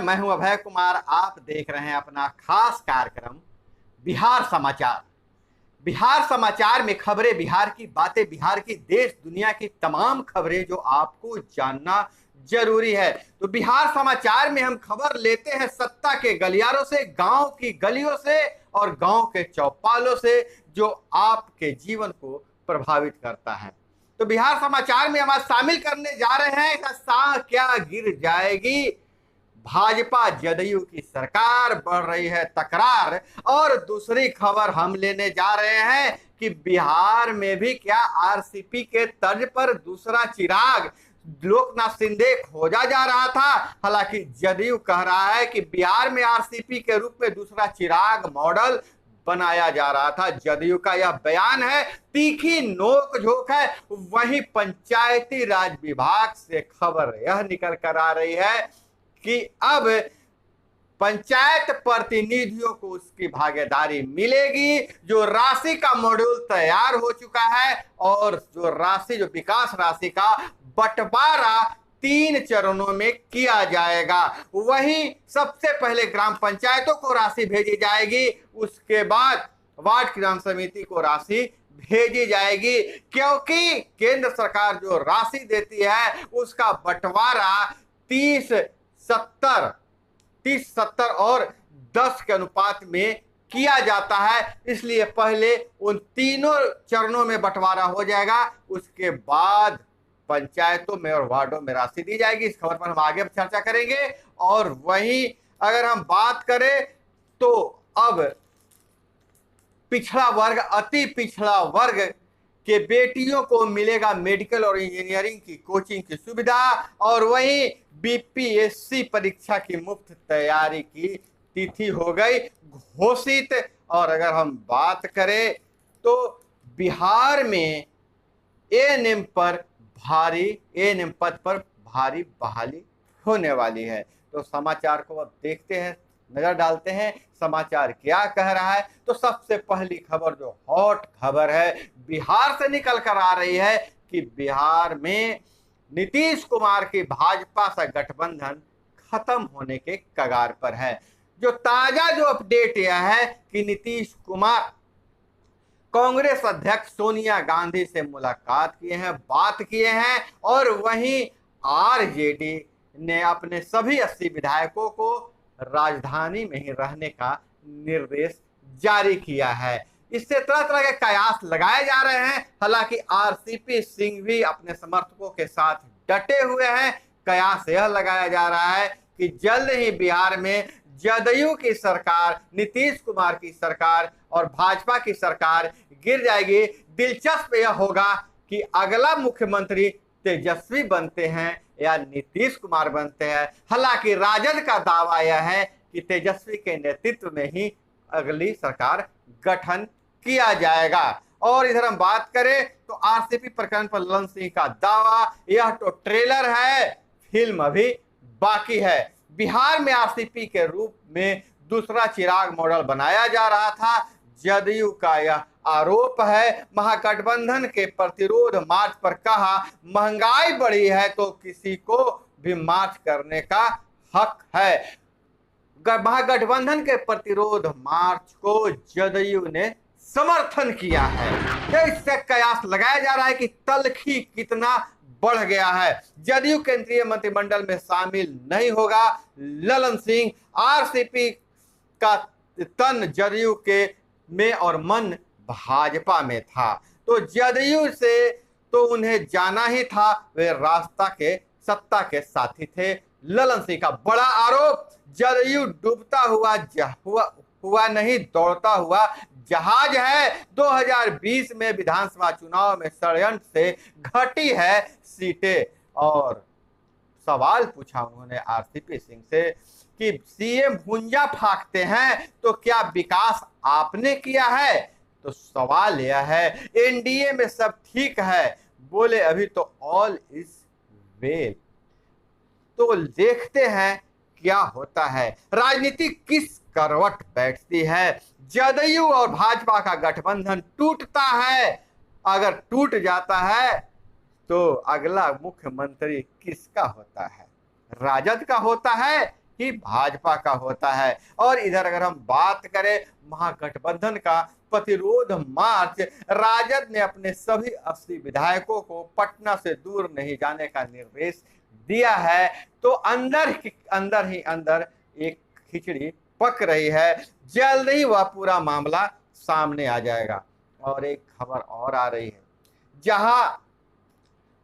मैं हूं अभय कुमार। आप देख रहे हैं अपना खास कार्यक्रम बिहार समाचार। बिहार समाचार में खबरें बिहार की, बातें बिहार की, देश दुनिया की तमाम खबरें जो आपको जानना जरूरी है। तो बिहार समाचार में हम खबर लेते हैं सत्ता के गलियारों से, गांव की गलियों से और गांव के चौपालों से, जो आपके जीवन को प्रभावित करता है। तो बिहार समाचार में हम आज शामिल करने जा रहे हैं सांस क्या गिर जाएगी, भाजपा जदयू की सरकार, बढ़ रही है तकरार। और दूसरी खबर हम लेने जा रहे हैं कि बिहार में भी क्या आरसीपी के तर्ज पर दूसरा चिराग, लोकनाथ सिंह खोजा जा रहा था। हालांकि जदयू कह रहा है कि बिहार में आरसीपी के रूप में दूसरा चिराग मॉडल बनाया जा रहा था। जदयू का यह बयान है, तीखी नोक झोंक है। वहीं पंचायती राज विभाग से खबर यह निकल कर आ रही है कि अब पंचायत प्रतिनिधियों को उसकी भागीदारी मिलेगी। जो राशि का मॉड्यूल तैयार हो चुका है और जो राशि, जो विकास राशि का बंटवारा 3 चरणों में किया जाएगा। वहीं सबसे पहले ग्राम पंचायतों को राशि भेजी जाएगी, उसके बाद वार्ड ग्राम समिति को राशि भेजी जाएगी, क्योंकि केंद्र सरकार जो राशि देती है उसका बंटवारा 30-70 और 10 के अनुपात में किया जाता है। इसलिए पहले उन तीनों चरणों में बंटवारा हो जाएगा, उसके बाद पंचायतों में और वार्डों में राशि दी जाएगी। इस खबर पर हम आगे चर्चा करेंगे। और वहीं अगर हम बात करें तो अब पिछड़ा वर्ग, अति पिछड़ा वर्ग के बेटियों को मिलेगा मेडिकल और इंजीनियरिंग की कोचिंग की सुविधा। और वहीं बीपीएससी परीक्षा की मुफ्त तैयारी की तिथि हो गई घोषित। और अगर हम बात करें तो बिहार में एएनएम पद पर भारी बहाली होने वाली है। तो समाचार को अब देखते हैं, नजर डालते हैं समाचार क्या कह रहा है। तो सबसे पहली खबर, जो हॉट खबर है, बिहार से निकल कर आ रही है कि बिहार में नीतीश कुमार की भाजपा से गठबंधन खत्म होने के कगार पर है। जो ताजा जो अपडेट यह है कि नीतीश कुमार कांग्रेस अध्यक्ष सोनिया गांधी से मुलाकात किए हैं, बात किए हैं। और वहीं आरजेडी ने अपने सभी 80 विधायकों को राजधानी में ही रहने का निर्देश जारी किया है। इससे तरह तरह के कयास लगाए जा रहे हैं। हालांकि आरसीपी सिंह भी अपने समर्थकों के साथ डटे हुए हैं। कयास यह लगाया जा रहा है कि जल्द ही बिहार में जदयू की सरकार, नीतीश कुमार की सरकार और भाजपा की सरकार गिर जाएगी। दिलचस्प यह होगा कि अगला मुख्यमंत्री तेजस्वी बनते हैं या नीतीश कुमार बनते हैं। हालांकि राजद का दावा यह है कि तेजस्वी के नेतृत्व में ही अगली सरकार गठन किया जाएगा। और इधर हम बात करें तो आरसीपी प्रकरण पर ललन सिंह का दावा, यह तो ट्रेलर है, फिल्म अभी बाकी है। बिहार में आरसीपी के रूप में दूसरा चिराग मॉडल बनाया जा रहा था। जदयू का यह आरोप है। महागठबंधन के प्रतिरोध मार्च पर कहा, महंगाई बढ़ी है तो किसी को भी मार्च करने का हक है। महागठबंधन के प्रतिरोध मार्च को जदयू ने समर्थन किया है। इससे कयास लगाया जा रहा है कि तलखी कितना बढ़ गया है। जदयू केंद्रीय मंत्रिमंडल में शामिल नहीं होगा ललन सिंह। आरसीपी का तन जदयू के में और मन भाजपा में था, तो जदयू से तो उन्हें जाना ही था। वे रास्ता के सत्ता के साथी थे। ललन सिंह का बड़ा आरोप, जदयू डूबता हुआ नहीं, दौड़ता हुआ जहाज है। 2020 में विधानसभा चुनाव में षड्यंत्र से घटी है सीटें। और सवाल पूछा उन्होंने आरसीपी सिंह से कि सीएम भुंजा फाकते हैं तो क्या विकास आपने किया है? तो सवाल यह है, एनडीए में सब ठीक है, बोले अभी तो ऑल इज वेल। तो देखते हैं क्या होता है, राजनीति किस करवट बैठती है। जदयू और भाजपा का गठबंधन टूटता है। अगर टूट जाता है तो अगला मुख्यमंत्री किसका होता है? राजद का होता है ही भाजपा का होता है। और इधर अगर हम बात करें महागठबंधन का प्रतिरोध मार्च, राजद ने अपने सभी 80 विधायकों को पटना से दूर नहीं जाने का निर्देश दिया है। तो अंदर ही अंदर एक खिचड़ी पक रही है, जल्द ही वह पूरा मामला सामने आ जाएगा। और एक खबर और आ रही है, जहां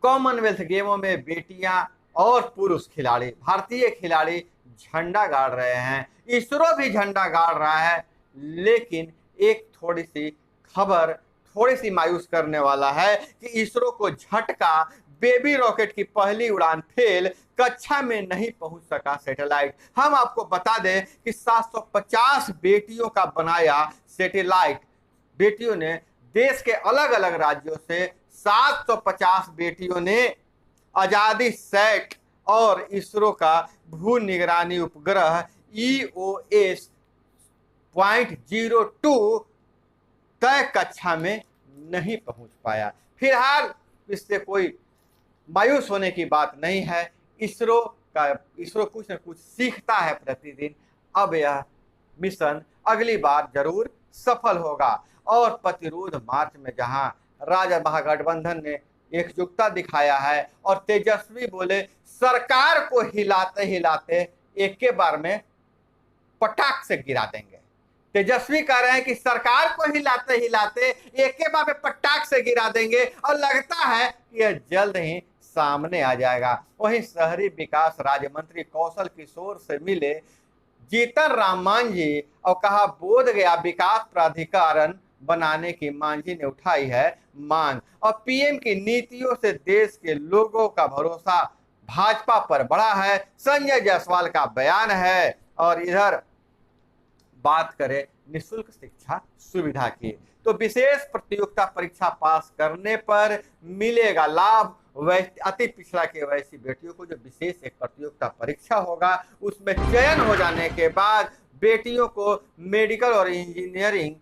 कॉमनवेल्थ गेमों में बेटियां और पुरुष खिलाड़ी, भारतीय खिलाड़ी झंडा गाड़ रहे हैं, इसरो भी झंडा गाड़ रहा है। लेकिन एक थोड़ी सी खबर थोड़ी सी मायूस करने वाला है कि इसरो को झटका, बेबी रॉकेट की पहली उड़ान फेल, कक्षा में नहीं पहुंच सका सैटेलाइट। हम आपको बता दें कि 750 बेटियों का बनाया सैटेलाइट, बेटियों ने देश के अलग अलग राज्यों से 750 बेटियों ने आजादी सेट और इसरो का भू निगरानी उपग्रह EOS-02 तय कक्षा में नहीं पहुंच पाया। फिलहाल इससे कोई मायूस होने की बात नहीं है। इसरो कुछ न कुछ सीखता है प्रतिदिन। अब यह मिशन अगली बार जरूर सफल होगा। और प्रतिरोध मार्च में जहां राजद महागठबंधन ने एकजुटता दिखाया है और तेजस्वी बोले सरकार को हिलाते हिलाते एक के बार में पटाख से गिरा देंगे। तेजस्वी कह रहे हैं कि सरकार को हिलाते हिलाते एक के बार में पटाख से गिरा देंगे, और लगता है कि यह जल्द ही सामने आ जाएगा। वहीं शहरी विकास राज्य मंत्री कौशल किशोर से मिले जीतन राम मांझी और कहा बोध गया विकास प्राधिकरण बनाने की मांझी ने उठाई है मांग। और पीएम की नीतियों से देश के लोगों का भरोसा भाजपा पर बढ़ा है, संजय जायसवाल का बयान है। और इधर बात करें निःशुल्क शिक्षा सुविधा की, तो विशेष प्रतियोगिता परीक्षा पास करने पर मिलेगा लाभ। अति पिछड़ा के वैसी बेटियों को जो विशेष एक प्रतियोगिता परीक्षा होगा, उसमें चयन हो जाने के बाद बेटियों को मेडिकल और इंजीनियरिंग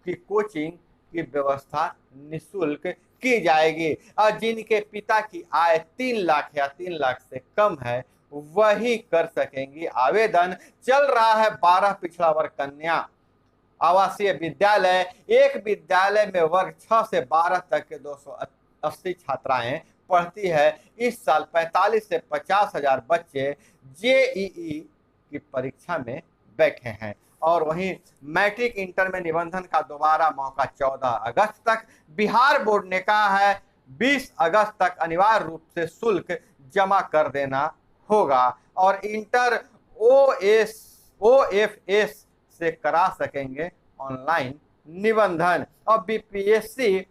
की कोचिंग की व्यवस्था निःशुल्क की जाएगी। और जिनके पिता की आय 3 लाख या 3 लाख से कम है वही कर सकेंगी आवेदन। चल रहा है 12 पिछड़ा वर्ग कन्या आवासीय विद्यालय। एक विद्यालय में वर्ग 6 से 12 तक के 280 छात्राएं पढ़ती है। इस साल 45 से 50 हजार बच्चे जेईई की परीक्षा में बैठे हैं। और वहीं मैट्रिक इंटर में निबंधन का दोबारा मौका 14 अगस्त तक। बिहार बोर्ड ने कहा है 20 अगस्त तक अनिवार्य रूप से शुल्क जमा कर देना होगा। और इंटर OFS से करा सकेंगे ऑनलाइन निबंधन। और बीपीएससी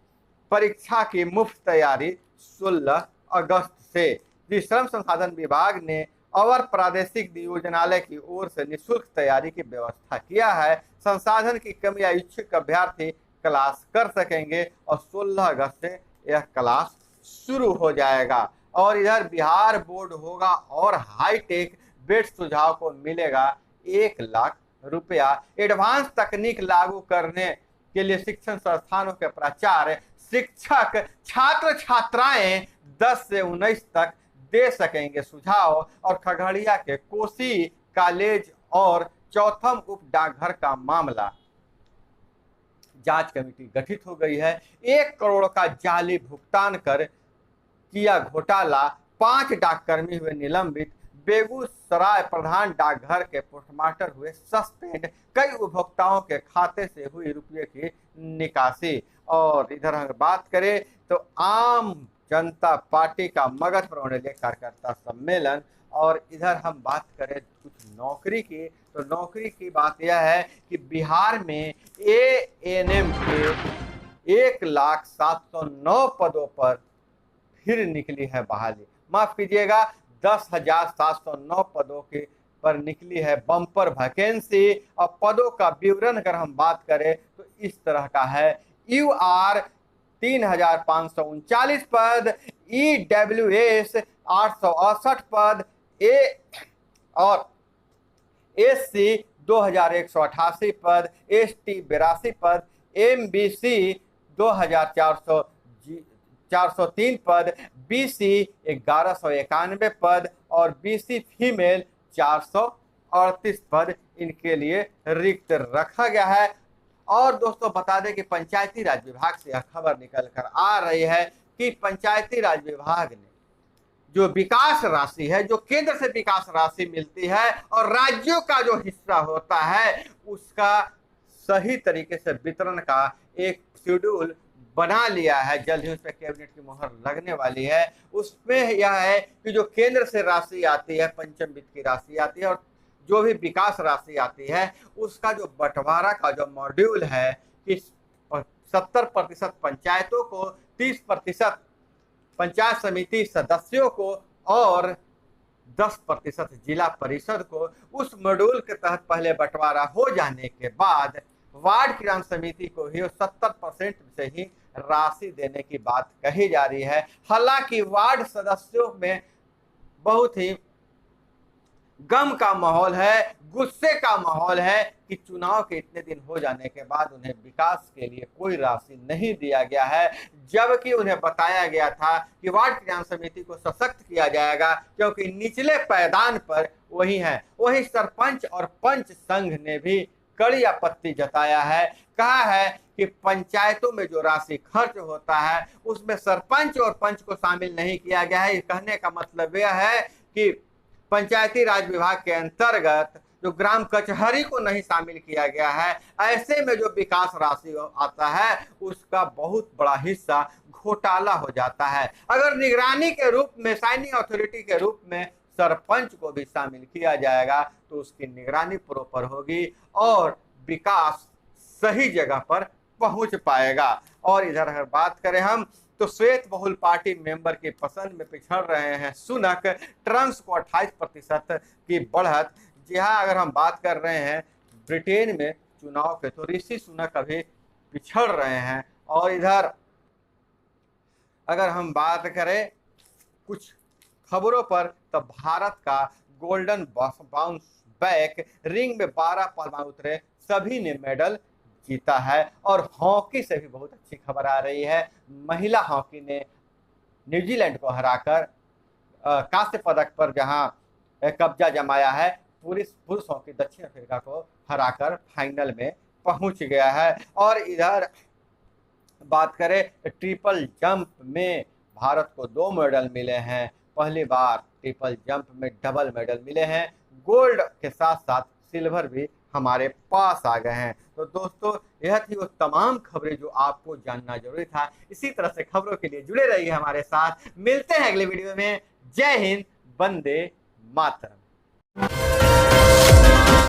परीक्षा की मुफ्त तैयारी 16 अगस्त से। श्रम संसाधन विभाग ने अवर प्रादेशिक नियोजनालय की ओर से निःशुल्क तैयारी की व्यवस्था किया है। संसाधन की कमी या इच्छुक अभ्यर्थी क्लास कर सकेंगे और 16 अगस्त से यह क्लास शुरू हो जाएगा। और इधर बिहार बोर्ड होगा और हाईटेक बेड सुझाव को मिलेगा 1 लाख रुपया। एडवांस तकनीक लागू करने के लिए शिक्षण संस्थानों के प्राचार्य, शिक्षक, छात्र छात्राएं 10 से 19 तक दे सकेंगे सुझाव। और खगड़िया के कोसी कॉलेज और चौथम उप डाकघर का मामला, जांच कमेटी गठित हो गई है। 1 करोड़ का जाली भुगतान कर किया घोटाला, 5 डाककर्मी हुए निलंबित। बेगूसराय प्रधान डाकघर के पोस्टमास्टर हुए सस्पेंड। कई उपभोक्ताओं के खाते से हुई रुपये की निकासी। और इधर हम बात करें तो आम जनता पार्टी का मगध पर होने वाले कार्यकर्ता सम्मेलन। और इधर हम बात करें कुछ नौकरी की, तो नौकरी की बात यह है कि बिहार में ANM के 1,07,009 पदों पर फिर निकली है बहाली। माफ कीजिएगा, 10,709 पदों के पर निकली है बम्पर वैकेंसी। और पदों का विवरण अगर हम बात करें तो इस तरह का है। UR 3,539 पद, EWS 868 पद, और SC 2,188 पद, ST 82 पद, MBC 2,403 पद, BC 1,191 पद और BC फीमेल 400 38 पद इनके लिए रिक्त रखा गया है। और दोस्तों बता दें कि पंचायती राज विभाग से यह खबर निकल कर आ रही है कि पंचायती राज विभाग ने जो विकास राशि है, जो केंद्र से विकास राशि मिलती है और राज्यों का जो हिस्सा होता है, उसका सही तरीके से वितरण का एक शेड्यूल बना लिया है। जल्द ही उस पर कैबिनेट की मुहर लगने वाली है। उसमें यह है कि जो केंद्र से राशि आती है, पंचम वित्त की राशि आती है, और जो भी विकास राशि आती है, उसका जो बंटवारा का जो मॉड्यूल है कि 70% पंचायतों को, 30% पंचायत समिति सदस्यों को और 10% जिला परिषद को, उस मॉड्यूल के तहत पहले बंटवारा हो जाने के बाद वार्ड किसान समिति को ही 70% से ही राशि देने की बात कही जा रही है। हालांकि वार्ड सदस्यों में बहुत ही गम का माहौल है, गुस्से का माहौल है कि चुनाव के इतने दिन हो जाने के बाद उन्हें विकास के लिए कोई राशि नहीं दिया गया है, जबकि उन्हें बताया गया था कि वार्ड किसान समिति को सशक्त किया जाएगा क्योंकि निचले पायदान पर वही है। वही सरपंच और पंच संघ ने भी कड़ी आपत्ति जताया है, कहा है कि पंचायतों में जो राशि खर्च होता है उसमें सरपंच और पंच को शामिल नहीं किया गया है। कहने का मतलब यह है कि पंचायती राज विभाग के अंतर्गत जो ग्राम कचहरी को नहीं शामिल किया गया है, ऐसे में जो विकास राशि आता है उसका बहुत बड़ा हिस्सा घोटाला हो जाता है। अगर निगरानी के रूप में, साइनिंग अथॉरिटी के रूप में सरपंच को भी शामिल किया जाएगा तो उसकी निगरानी प्रॉपर होगी और विकास सही जगह पर पहुंच पाएगा। और इधर अगर बात करें हम तो श्वेत बहुल पार्टी मेंबर की पसंद में पिछड़ रहे हैं सुनक, ट्रम्प को 28% की बढ़त। जी हाँ, अगर हम बात कर रहे हैं ब्रिटेन में चुनाव के तो ऋषि सुनक अभी पिछड़ रहे हैं। और इधर अगर हम बात करें कुछ खबरों पर तो भारत का गोल्डन बाउंस बैक, रिंग में 12 पहलवान उतरे, सभी ने मेडल जीता है। और हॉकी से भी बहुत अच्छी खबर आ रही है। महिला हॉकी ने न्यूजीलैंड को हराकर कांस्य पदक पर जहां कब्जा जमाया है, पुरुष हॉकी दक्षिण अफ्रीका को हराकर फाइनल में पहुंच गया है। और इधर बात करें ट्रिपल जंप में भारत को 2 मेडल मिले हैं। पहली बार ट्रिपल जंप में डबल मेडल मिले हैं। गोल्ड के साथ साथ सिल्वर भी हमारे पास आ गए हैं। तो दोस्तों यह थी वो तमाम खबरें जो आपको जानना जरूरी था। इसी तरह से खबरों के लिए जुड़े रहिए हमारे साथ। मिलते हैं अगले वीडियो में। जय हिंद, वंदे मातरम।